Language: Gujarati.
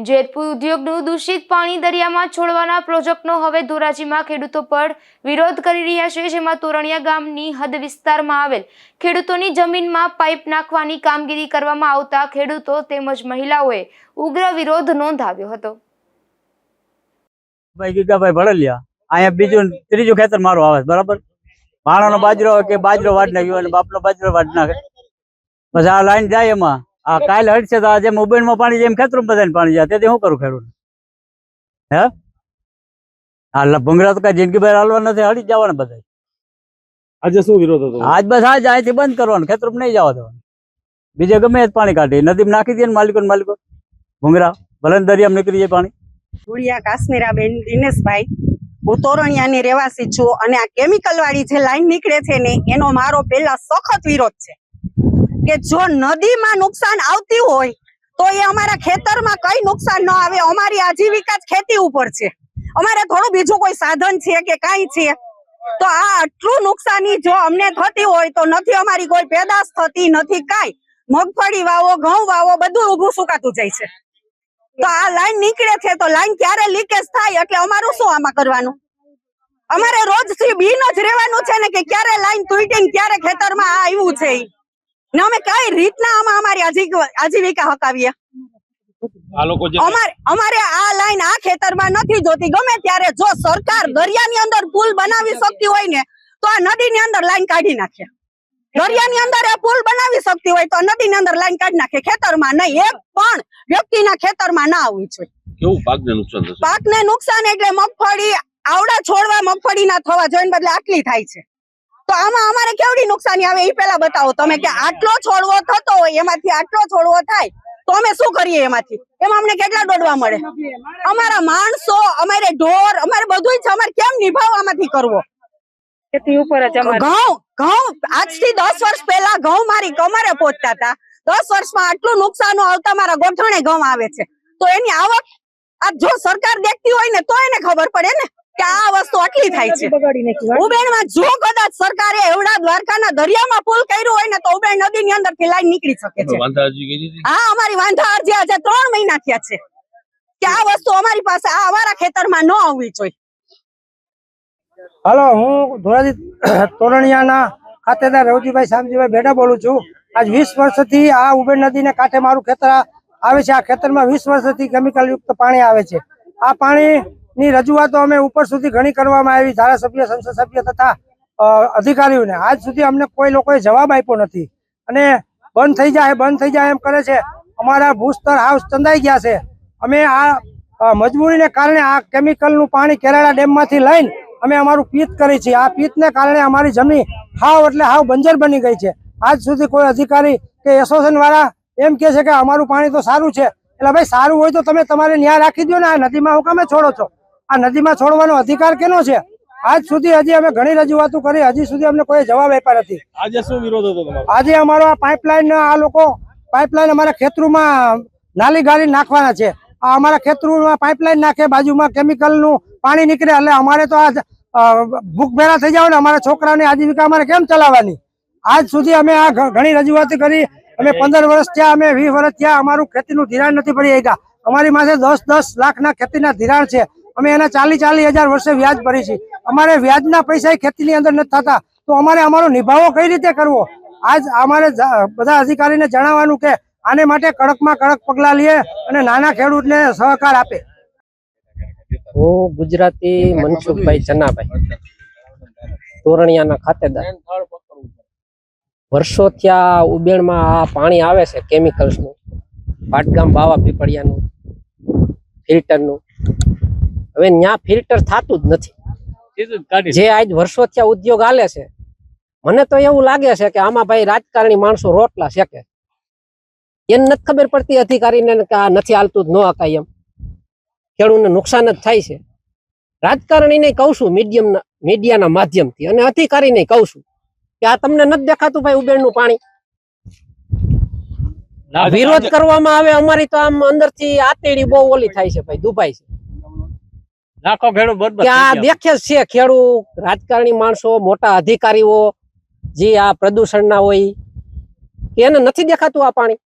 જેતપુર ઉદ્યોગનું દૂષિત પાણી દરિયામાં છોડવાના પ્રોજેક્ટનો હવે ધોરાજીમાં ખેડૂતો પર વિરોધ કરી રહ્યા છે, જેમાં તોરણિયા ગામની હદ વિસ્તારમાં આવેલ ખેડૂતોની જમીનમાં પાઇપ નાખવાની કામગીરી કરવામાં આવતા ખેડૂતો તેમજ મહિલાઓએ ઉગ્ર વિરોધ નોંધાવ્યો હતો. ભાઈ ગીગાભાઈ ભળલિયા અહીંયા બીજું ત્રીજું ખેતર મારું આવે બરાબર. ભાણાનો બાજરો કે બાજરો વાડ નાખ્યો અને બાપનો બાજરો વાડ નાખે, પછી આ લાઈન જાય એમાં આ કાલે હટશે તો જેમ ઉબેણમાં પાણી જેમ ખેતરમાં બધાને પાણી જાય તેથી શું કરું ખેડૂત? હે આ ભૂંગળા તો કઈ જિંદગી બહાર હાલવા નથી, હળી જવાના બધા. આજે શું વિરોધ હતો? આજ બસ આજ અહીંથી બંધ કરવાનું, ખેતરમાં નહીં જવા દેવાનું, બીજે ગમે જ પાણી કાઢી નદીમાં નાખી દે ને માલિકો ભૂંગળા ભલે દરિયામાં નીકળી જાય પાણી. ધુળિયા કાશ્મીરાબેન દિનેશભાઈ, હું તોરણિયાની રહેવાસી છું અને આ કેમિકલ વાળી જે લાઈન નીકળે છે ને એનો મારો પહેલા સખત વિરોધ છે કે જો નદીમાં નુકસાન આવતી હોય તો એ અમારા ખેતરમાં કઈ નુકસાન ન આવે. અમારી આજીવિકા જ ખેતી ઉપર છે, અમારે થોડું બીજું કોઈ સાધન છે કે કઈ છે, તો આ આટલું નુકસાની જો અમને થતી હોય તો નથી અમારી કોઈ પેદાશ થતી નથી, કાંઈ મગફળી વાવો ઘઉં વાવો બધું ઊભું સુકાતું જાય છે. તો આ લાઈન નીકળે છે તો લાઈન ક્યારે લીકેજ થાય એટલે અમારું શું આમાં કરવાનું? અમારે રોજ થી બીન જ રહેવાનું છે ને કે ક્યારે લાઈન તૂટી ક્યારે ખેતરમાં આ આવ્યું છે ને અમે કઈ રીતના આમાં અમારી આજીવિકા હકાવીએ? અમારે આ લાઈન આ ખેતરમાં નથી જોતી. ગમે ત્યારે જો સરકાર દરિયાની અંદર પુલ બનાવી શકતી હોય ને તો આ નદીની અંદર લાઈન કાઢી નાખે. દરિયાની અંદર એ પુલ બનાવી શકતી હોય તો નદીની અંદર લાઈન કાઢી નાખે, ખેતરમાં નહીં. એક પણ વ્યક્તિના ખેતરમાં ના આવવી જોઈએ. કેવું પાકને નુકસાન થશે? પાકને નુકસાન એટલે મગફળી આવડા છોડવા મગફળીના થવા જોઈએ બદલે આટલી થાય છે. તો આમાં અમારે કેવડી નુકસાની આવે એ પેલા બતાવો તમે કે આટલો છોડવો થતો હોય એમાંથી આટલો છોડવો થાય તો અમે શું કરીએ? એમાં અમને કેટલા દોડવા મળે? અમારા માણસો, અમારે ઢોર, અમારે બધું છે, અમારે કેમ નિભાવવામાંથી કરવો? ઘઉં આજથી 10 વર્ષ પહેલા ઘઉં મારી કમરે પહોંચતા હતા. 10 વર્ષમાં આટલું નુકસાન આવતા મારા ગોઠણે ઘઉં આવે છે. તો એની આવક આ જો સરકાર દેખતી હોય ને તો એને ખબર પડે ને કે આ વસ્તુ આટલી થાય છે. ઉબેણમાં જો કદાચ સરકારે એવડા દ્વારકાના દરિયામાં પુલ કર્યું હોય ને તો ઉબેણ નદીની અંદરથી લાઈન નીકળી શકે છે. હા, અમારી વાંધા અરજી આજે 3 મહિના થયા છે કે આ વસ્તુ અમારી પાસે આ અમારા ખેતરમાં ન આવવી જોઈએ. હાલો, હું ધોરાજી તોરણિયાના ખાતેદાર રવજીભાઈ શામજીભાઈ બેડા બોલું છું. આજ 20 વર્ષથી આ ઉબેણ નદીને કાંઠે મારું ખેતર આવે છે. આ ખેતરમાં 20 વર્ષથી કેમિકલ યુક્ત પાણી આવે છે. આ પાણીની રજૂઆતો અમે ઉપર સુધી ઘણી કરવામાં આવી, ધારાસભ્ય, સંસદ સભ્ય તથા અધિકારીઓને. આજ સુધી અમને કોઈ લોકોએ જવાબ આપ્યો નથી અને બંધ થઈ જાય એમ કરે છે. અમારા ભૂસ્તર હાઉસ ચંદાઈ ગયા છે. અમે આ મજબૂરીને કારણે આ કેમિકલનું પાણી કેરાળા ડેમમાંથી લઈને અમે અમારું પિત્ત કરી છીએ. આ પિત્તને કારણે અમારી જમીન હાવ એટલે હાવ બંજર બની ગઈ છે. આજ સુધી કોઈ અધિકારી કે એસોસિએશન વાળા એમ કે છે કે અમારું પાણી તો સારું છે. એટલે ભાઈ સારું હોય તો તમે તમારે ન્યાય રાખી દો ને. આ નદીમાં હું કામે છોડો છો? આ નદીમાં છોડવાનો અધિકાર કેનો છે? આજ સુધી હજી અમે ઘણી રજૂઆતો કરી, હજી સુધી અમને કોઈ જવાબ આપ્યા નથી. આજે શું વિરોધ હતો તમારો? આજે અમારો આ પાઇપલાઇન, આ લોકો પાઇપલાઇન અમારા ખેતરોમાં નાલી ગાળી નાખવાના છે. આ અમારા ખેતરોમાં પાઇપલાઇન નાખે, બાજુમાં કેમિકલનું પાણી નીકળે એટલે અમારે તો આ ભૂખભેરા થઈ જાવ ને. અમારા છોકરાની આજીવિકા અમારે કેમ ચલાવવાની? આજ સુધી અમે આ ઘણી રજૂઆત કરી. અમે 15 વર્ષ થયા, અમે 20 વર્ષ થયા, અમારું ખેતીનું ધિરાણ નથી ભરી શક્યા. અમારી પાસે 10-10 લાખના ખેતીના ધિરાણ છે. અમે એના 40-40 હજાર વર્ષે વ્યાજ ભરી છે. અમારે વ્યાજના પૈસા ખેતીની અંદર નથી થતા તો અમારે અમારો નિભાવો કઈ રીતે કરવો? આજ અમારે બધા અધિકારીને જણાવવાનું કે આને માટે કડકમાં કડક પગલા લે અને નાના ખેડૂતને સહકાર આપે. હું ગુજરાતી મનસુખભાઈ ચનાભાઈ, તોરણિયાના ખાતેદાર. વર્ષોથી આ ઉબેણમાં આ પાણી આવે છે કેમિકલ્સનું, પાટગામ બાવા પીપળિયાનું, ફિલ્ટરનું. હવે ત્યાં ફિલ્ટર થતું જ નથી. જે આજ વર્ષોથી ઉદ્યોગ હાલે છે, મને તો એવું લાગે છે કે આમાં ભાઈ રાજકારણી માણસો રોટલા શેકે. એને નથી ખબર પડતી અધિકારીને કે આ નથી હાલતું જ ન હકાય એમ. ખેડૂતને નુકસાન જ થાય છે. રાજકારણીને કહું છું મીડિયાના માધ્યમથી, અને અધિકારીને કહું છું કે આ તમને નથી દેખાતું ભાઈ ઉબેણનું પાણી? વિરોધ કરવામાં આવે અમારી તો આમ અંદરથી આતેડી બહુ ઓલી થાય છે ભાઈ, દુભાઈ છે. લાખો ખેડૂત આ દેખે છે ખેડૂત, રાજકારણી માણસો, મોટા અધિકારીઓ જે આ પ્રદૂષણના હોય, એને નથી દેખાતું આ પાણી?